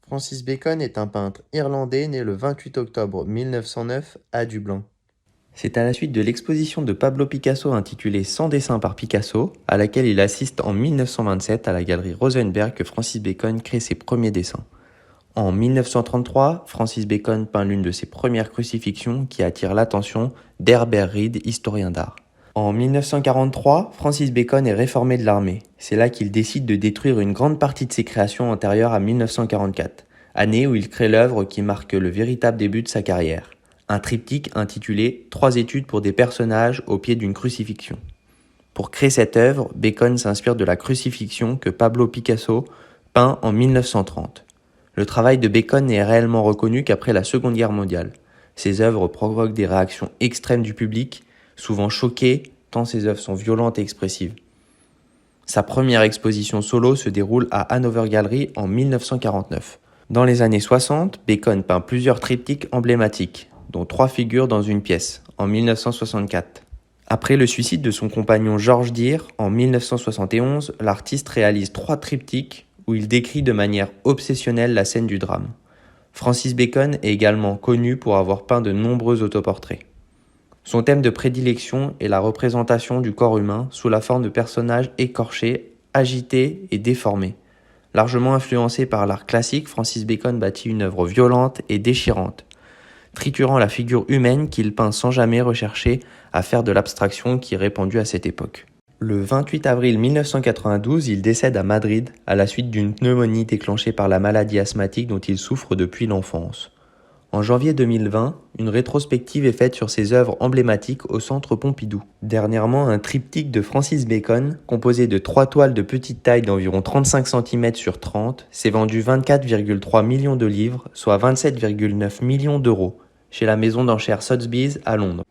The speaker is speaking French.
Francis Bacon est un peintre irlandais né le 28 octobre 1909 à Dublin. C'est à la suite de l'exposition de Pablo Picasso intitulée Sans dessin par Picasso, à laquelle il assiste en 1927 à la galerie Rosenberg que Francis Bacon crée ses premiers dessins. En 1933, Francis Bacon peint l'une de ses premières crucifixions qui attire l'attention d'Herbert Reed, historien d'art. En 1943, Francis Bacon est réformé de l'armée. C'est là qu'il décide de détruire une grande partie de ses créations antérieures à 1944, année où il crée l'œuvre qui marque le véritable début de sa carrière, un triptyque intitulé « 3 études pour des personnages au pied d'une crucifixion ». Pour créer cette œuvre, Bacon s'inspire de la crucifixion que Pablo Picasso peint en 1930. Le travail de Bacon n'est réellement reconnu qu'après la Seconde Guerre mondiale. Ses œuvres provoquent des réactions extrêmes du public, souvent choqué tant ses œuvres sont violentes et expressives. Sa première exposition solo se déroule à Hanover Gallery en 1949. Dans les années 60, Bacon peint plusieurs triptyques emblématiques, dont 3 figures dans une pièce, en 1964. Après le suicide de son compagnon George Deere, en 1971, l'artiste réalise 3 triptyques où il décrit de manière obsessionnelle la scène du drame. Francis Bacon est également connu pour avoir peint de nombreux autoportraits. Son thème de prédilection est la représentation du corps humain sous la forme de personnages écorchés, agités et déformés. Largement influencé par l'art classique, Francis Bacon bâtit une œuvre violente et déchirante, triturant la figure humaine qu'il peint sans jamais rechercher à faire de l'abstraction qui est répandue à cette époque. Le 28 avril 1992, il décède à Madrid à la suite d'une pneumonie déclenchée par la maladie asthmatique dont il souffre depuis l'enfance. En janvier 2020, une rétrospective est faite sur ses œuvres emblématiques au Centre Pompidou. Dernièrement, un triptyque de Francis Bacon, composé de 3 toiles de petite taille d'environ 35 cm sur 30, s'est vendu 24,3 millions de livres, soit 27,9 millions d'euros, chez la maison d'enchères Sotheby's à Londres.